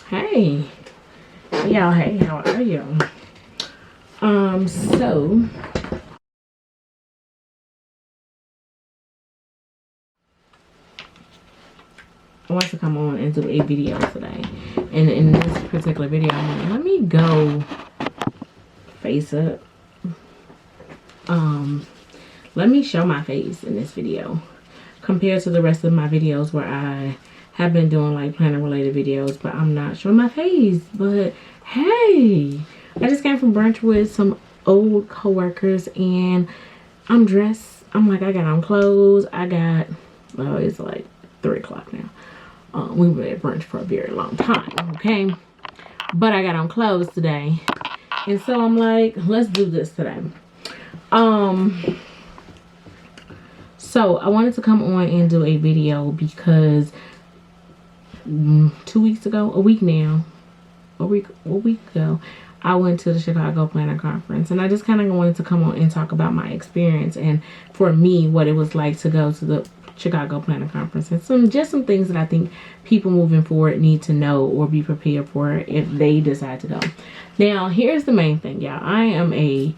Hey y'all, hey, how are you? So I want to come on and do a video today, and in this particular video I'm like, let me go face up. Let me show my face in this video compared to the rest of my videos where I have been doing like planner related videos, but I'm not showing my face. But hey, I just came from brunch with some old co-workers and I'm dressed. I'm like, I got on clothes. Well, it's like 3 o'clock now. We were at brunch for a very long time, okay? But I got on clothes today. And so I'm like, let's do this today. So I wanted to come on and do a video because 2 weeks ago, a week ago, I went to the Chicago Planner Conference, and I just kind of wanted to come on and talk about my experience and for me what it was like to go to the Chicago Planner Conference, and some things that I think people moving forward need to know or be prepared for if they decide to go. Now, here's the main thing, y'all. I am a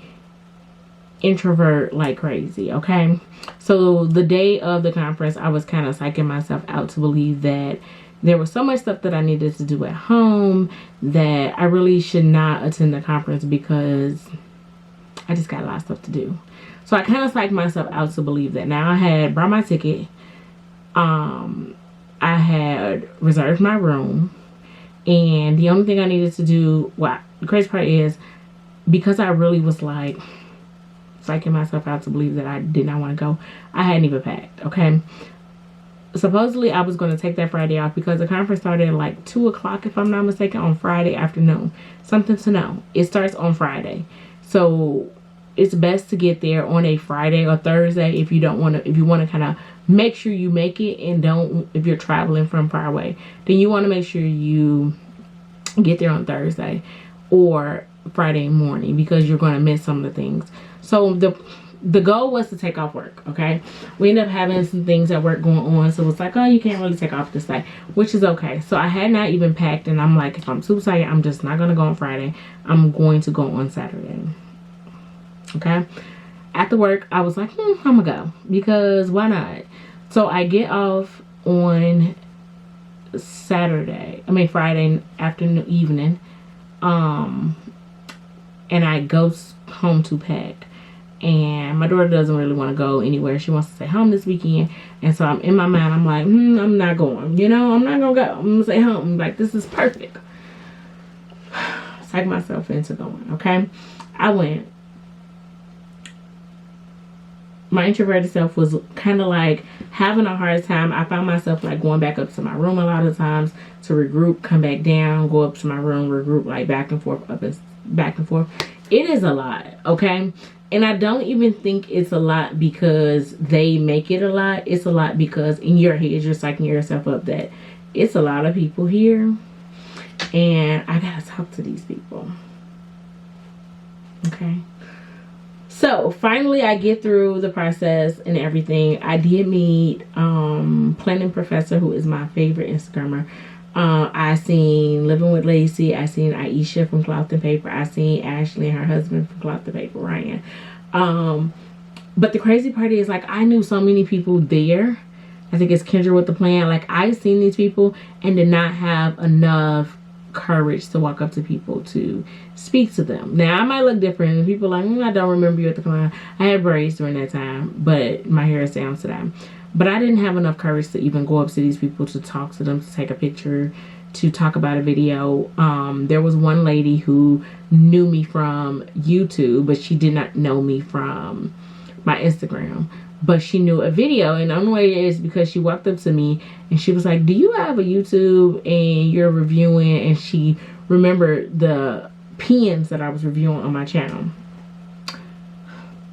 introvert like crazy, okay? So the day of the conference, I was kind of psyching myself out to believe that there was so much stuff that I needed to do at home that I really should not attend the conference because I just got a lot of stuff to do. So I kind of psyched myself out to believe that. Now I had brought my ticket. I had reserved my room. And the only thing I needed to do, the crazy part is, because I really was like psyching myself out to believe that I did not want to go, I hadn't even packed, okay? Supposedly I was going to take that Friday off because the conference started at like 2 o'clock, if I'm not mistaken, on Friday afternoon. Something to know. It starts on Friday. So it's best to get there on a Friday or Thursday if you want to kind of make sure you make it, and don't, if you're traveling from far away, then you want to make sure you get there on Thursday or Friday morning because you're going to miss some of the things. So the goal was to take off work, okay? We ended up having some things at work going on, so it's like, oh, you can't really take off this day, which is okay. So I had not even packed, and I'm like, if I'm too tired, I'm just not gonna go on Friday. I'm going to go on Saturday, okay? After work, I was like, I'm gonna go because why not? So I get off on Friday afternoon, evening, and I go home to pack. And my daughter doesn't really want to go anywhere. She wants to stay home this weekend. And so I'm in my mind, I'm like, I'm not going. You know, I'm not going to go. I'm going to stay home. I'm like, this is perfect. Psych myself into going, okay? I went. My introverted self was kind of like having a hard time. I found myself like going back up to my room a lot of times to regroup, come back down, go up to my room, regroup, like back and forth, up and back and forth. It is a lot, okay? And I don't even think it's a lot because they make it a lot. It's a lot because in your head, you're psyching yourself up that it's a lot of people here. And I gotta talk to these people. Okay. So finally, I get through the process and everything. I did meet Planning Professor, who is my favorite Instagrammer. I seen Living with Lacey. I seen Aisha from Cloth and Paper. I seen Ashley and her husband from Cloth and Paper, Ryan. But the crazy part is, like, I knew so many people there. I think it's Kendra with the Plan. Like, I seen these people and did not have enough courage to walk up to people to speak to them. Now, I might look different, and people are like, I don't remember you at the con. I had braids during that time, but my hair is down today. But I didn't have enough courage to even go up to these people, to talk to them, to take a picture, to talk about a video. There was one lady who knew me from YouTube, but she did not know me from my Instagram. But she knew a video, and the only way is because she walked up to me and she was like, do you have a YouTube and you're reviewing? And she remembered the pens that I was reviewing on my channel.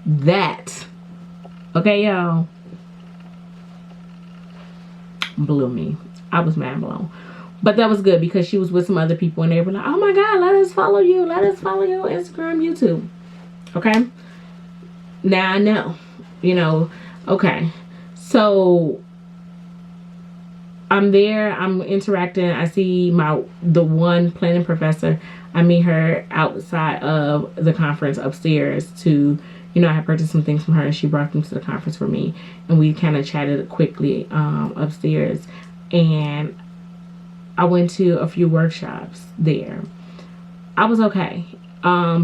That, okay, y'all, blew me. I was mind blown. But that was good because she was with some other people and they were like, oh my God, let us follow you. Let us follow you on Instagram, YouTube. Okay. Now I know, you know, okay. So I'm there, I'm interacting. I see the one planning professor. I meet her outside of the conference upstairs to, you know, I had purchased some things from her and she brought them to the conference for me. And we kind of chatted quickly upstairs. And I went to a few workshops there. I was okay.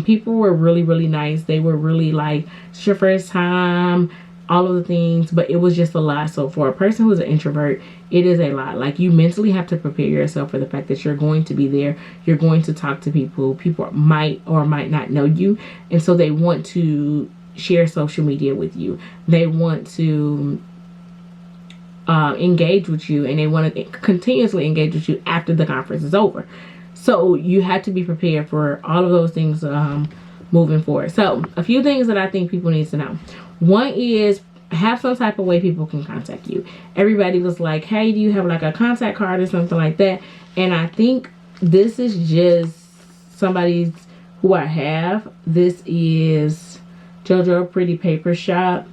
People were really, really nice. They were really like, it's your first time, all of the things, but it was just a lot. So for a person who's an introvert, it is a lot. Like, you mentally have to prepare yourself for the fact that you're going to be there. You're going to talk to people. People might or might not know you. And so they want to share social media with you. They want to engage with you, and they want to continuously engage with you after the conference is over. So you have to be prepared for all of those things moving forward. So a few things that I think people need to know. One is, have some type of way people can contact you. Everybody was like, hey, do you have like a contact card or something like that? And I think this is just somebody's who I have. This is JoJo Pretty Paper Shop.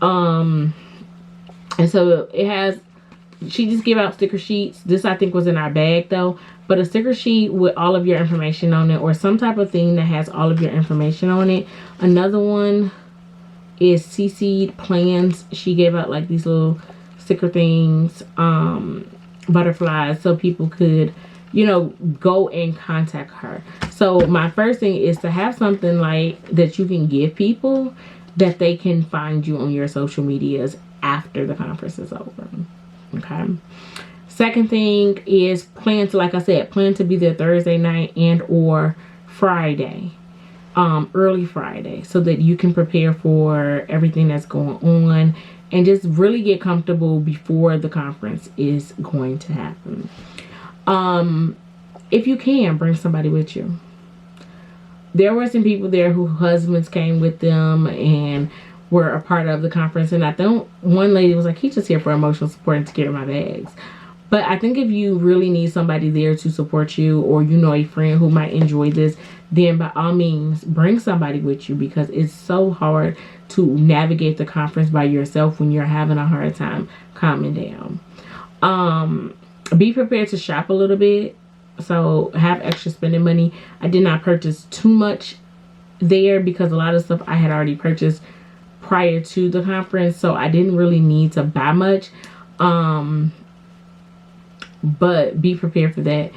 And so it has, she just gave out sticker sheets. This I think was in our bag though. But a sticker sheet with all of your information on it, or some type of thing that has all of your information on it. Another one is CC'd plans. She gave out like these little sticker things, butterflies, so people could, you know, go and contact her. So my first thing is to have something like that you can give people that they can find you on your social medias after the conference is over. Okay. Second thing is plan to, like I said, plan to be there Thursday night and or Friday, early Friday, so that you can prepare for everything that's going on and just really get comfortable before the conference is going to happen. If you can, bring somebody with you. There were some people there whose husbands came with them and were a part of the conference, and I think one lady was like, he's just here for emotional support and to carry my bags. But I think if you really need somebody there to support you, or you know a friend who might enjoy this, then by all means bring somebody with you, because it's so hard to navigate the conference by yourself when you're having a hard time calming down. Be prepared to shop a little bit, so have extra spending money. I did not purchase too much there because a lot of stuff I had already purchased prior to the conference, so I didn't really need to buy much. But be prepared for that.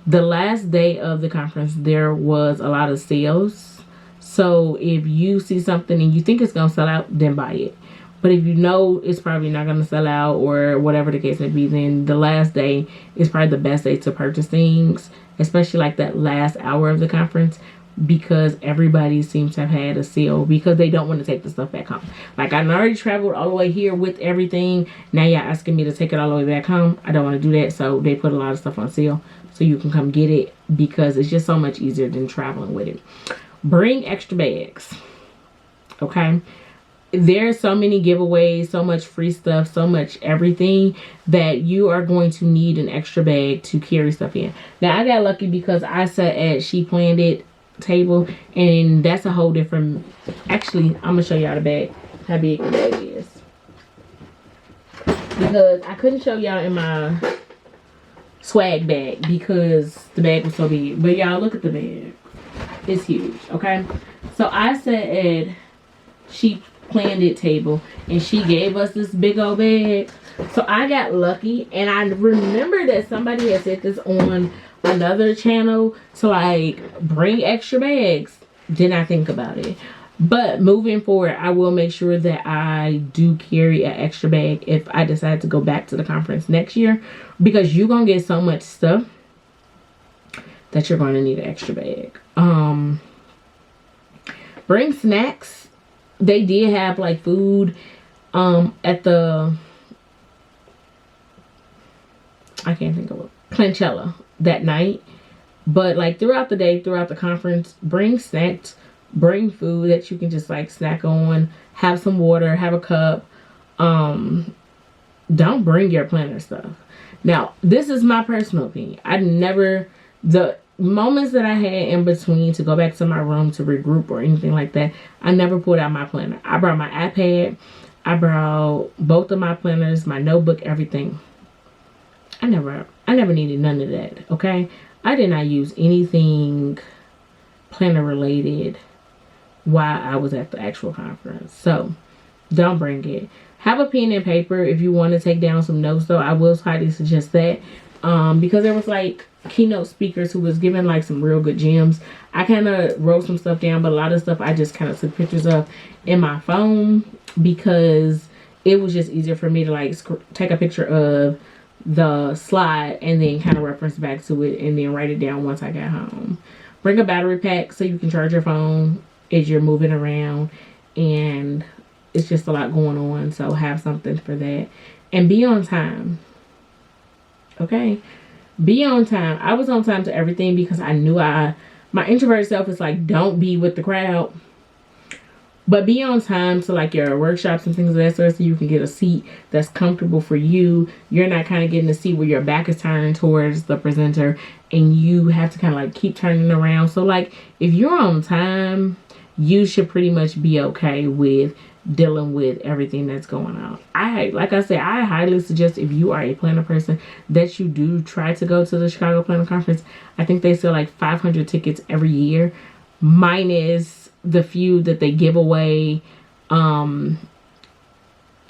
The last day of the conference, there was a lot of sales. So if you see something and you think it's going to sell out, then buy it. But if you know it's probably not going to sell out or whatever the case may be, then the last day is probably the best day to purchase things, especially like that last hour of the conference, because everybody seems to have had a sale because they don't want to take the stuff back home. Like, I already traveled all the way here with everything. Now y'all asking me to take it all the way back home. I don't want to do that. So they put a lot of stuff on sale so you can come get it, because it's just so much easier than traveling with it. Bring extra bags. Okay. There's so many giveaways, so much free stuff, so much everything that you are going to need an extra bag to carry stuff in. Now I got lucky because I sat at She Planned It table, and that's a whole different, actually I'm gonna show y'all the bag, how big the bag is, because I couldn't show y'all in my swag bag because the bag was so big. But y'all look at the bag, it's huge. Okay, so I sat at She Planned It table and she gave us this big old bag, so I got lucky. And I remember that somebody had said this on another channel to like bring extra bags. Did not think about it, but moving forward I will make sure that I do carry an extra bag if I decide to go back to the conference next year, because you're gonna get so much stuff that you're going to need an extra bag. Bring snacks. They did have like food at the, I can't think of it, Planchella that night. But like throughout the day, throughout the conference, bring snacks, bring food that you can just like snack on, have some water, have a cup. Don't bring your planner stuff. Now, this is my personal opinion. The moments that I had in between to go back to my room to regroup or anything like that, I never pulled out my planner. I brought my iPad. I brought both of my planners, my notebook, everything. I never needed none of that. Okay, I did not use anything planner related while I was at the actual conference. So don't bring it. Have a pen and paper if you want to take down some notes, though. I will highly suggest that, because there was like keynote speakers who was giving like some real good gems. I kind of wrote some stuff down, but a lot of stuff I just kind of took pictures of in my phone because it was just easier for me to like take a picture of the slide and then kind of reference back to it and then write it down once I got home. Bring a battery pack so you can charge your phone as you're moving around, and it's just a lot going on, so have something for that. And be on time. Okay, be on time. I was on time to everything because I knew my introvert self is like, don't be with the crowd, but be on time to like your workshops and things of that sort, so you can get a seat that's comfortable for you. You're not kind of getting a seat where your back is turned towards the presenter and you have to kind of like keep turning around. So like if you're on time, you should pretty much be okay with dealing with everything that's going on. Like I said, I highly suggest, if you are a planner person, that you do try to go to the Chicago Planner Conference. I think they sell like 500 tickets every year, minus the few that they give away.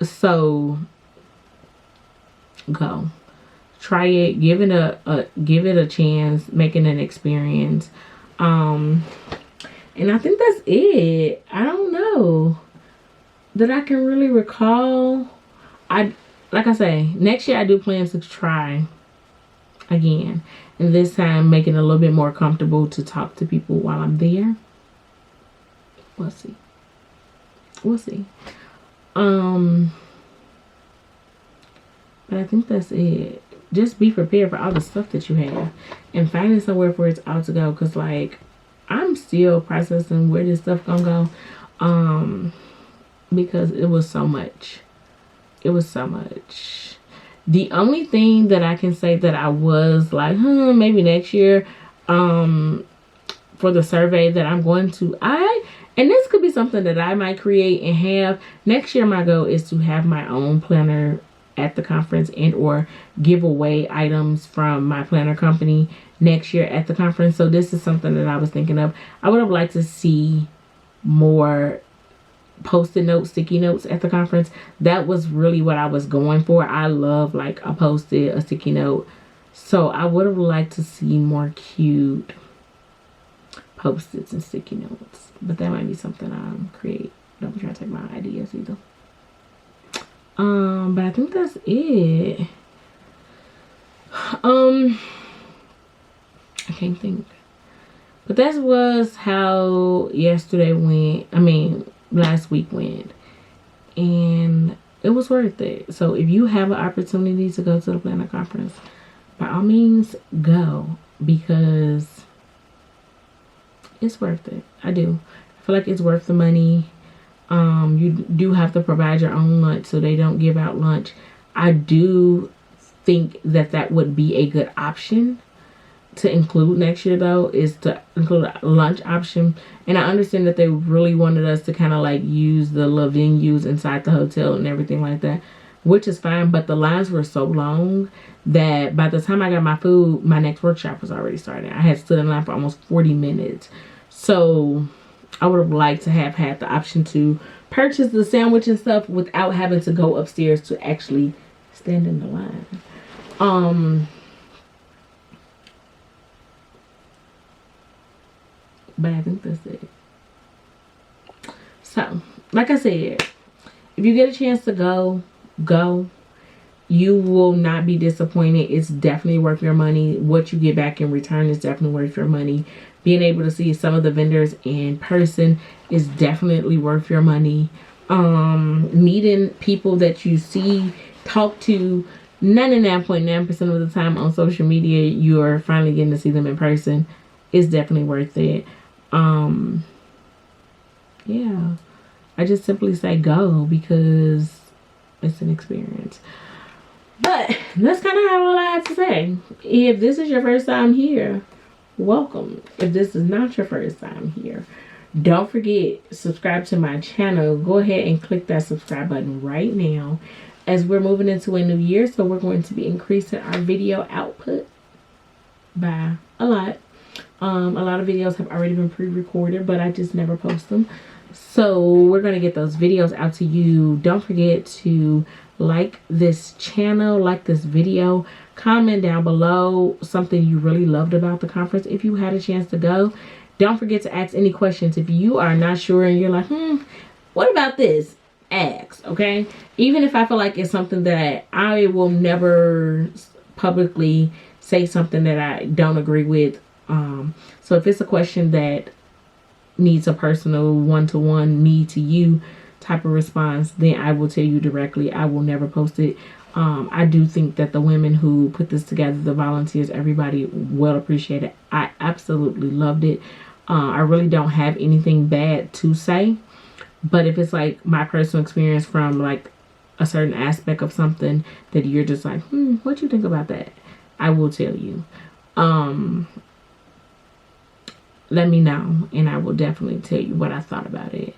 So go try it, give it a chance, make it an experience. And I think that's it. I don't know that I can really recall. Like I say, next year I do plan to try again, and this time make it a little bit more comfortable to talk to people while I'm there. We'll see. But I think that's it. Just be prepared for all the stuff that you have and finding somewhere for it's out to go, because like I'm still processing where this stuff gonna go, because it was so much. The only thing that I can say that I was like, maybe next year, for the survey that I'm going to, and this could be something that I might create and have next year. My goal is to have my own planner at the conference and or give away items from my planner company next year at the conference. So this is something that I was thinking of. I would have liked to see more post-it notes, sticky notes at the conference. That was really what I was going for. I love like a post-it, a sticky note. So I would have liked to see more cute post-its and sticky notes. But that might be something I'll create. Don't be trying to take my ideas either. But I think that's it. I can't think. But that was how yesterday went. I mean, last week went. And it was worth it. So if you have an opportunity to go to the planner conference, by all means go, because it's worth it. I do. I feel like it's worth the money. You do have to provide your own lunch, so they don't give out lunch. I do think that that would be a good option to include next year, though, is to include a lunch option. And I understand that they really wanted us to kind of like use the little venues inside the hotel and everything like that, which is fine. But the lines were so long that by the time I got my food, my next workshop was already starting. I had stood in line for almost 40 minutes. So I would have liked to have had the option to purchase the sandwich and stuff without having to go upstairs to actually stand in the line. But I think that's it. So, like I said, if you get a chance to go. You will not be disappointed. It's definitely worth your money. What you get back in return is definitely worth your money. Being able to see some of the vendors in person is definitely worth your money. Meeting people that you see, talk to 99.9% of the time on social media, you're finally getting to see them in person, is definitely worth it. Yeah, I just simply say go, because it's an experience. But that's kind of all I have to say. If this is your first time here, welcome. If this is not your first time here, don't forget, subscribe to my channel. Go ahead and click that subscribe button right now. as we're moving into a new year, so we're going to be increasing our video output by a lot. A lot of videos have already been pre-recorded, but I just never post them. So we're going to get those videos out to you. Don't forget to like this channel, like this video, comment down below something you really loved about the conference if you had a chance to go. Don't forget to ask any questions. If you are not sure and you're like, what about this? Ask, okay? Even if I feel like it's something that I will never publicly say something that I don't agree with. So if it's a question that needs a personal one-to-one, me to you type of response, then I will tell you directly. I will never post it. I do think that the women who put this together, the volunteers, everybody well appreciated. I absolutely loved it. I really don't have anything bad to say, but if it's like my personal experience from like a certain aspect of something that you're just like, what you think about that, I will tell you. Let me know and I will definitely tell you what I thought about it.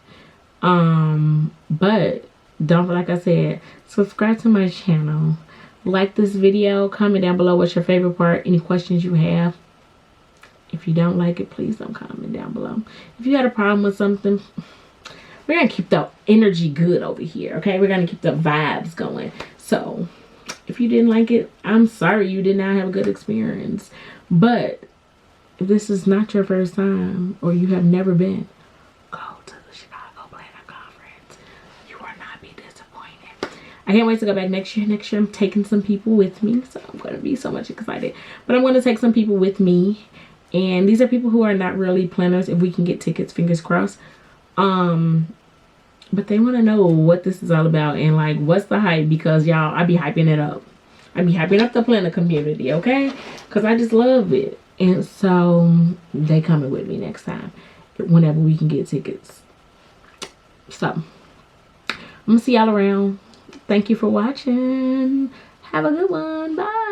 But don't, like I said, subscribe to my channel, like this video, comment down below what's your favorite part, any questions you have. If you don't like it, please don't comment down below. If you had a problem with something, we're gonna keep the energy good over here, okay? We're gonna keep the vibes going. So if you didn't like it, I'm sorry you did not have a good experience. But if this is not your first time or you have never been, go to the Chicago Planner Conference. You will not be disappointed. I can't wait to go back next year. Next year I'm taking some people with me, so I'm going to be so much excited. But I'm going to take some people with me, and these are people who are not really planners. If we can get tickets, fingers crossed. But they want to know what this is all about and like what's the hype, because y'all, I be hyping it up. I be hyping up the planner community, okay? Because I just love it. And so they coming with me next time whenever we can get tickets. So I'm gonna see y'all around. Thank you for watching. Have a good one. Bye.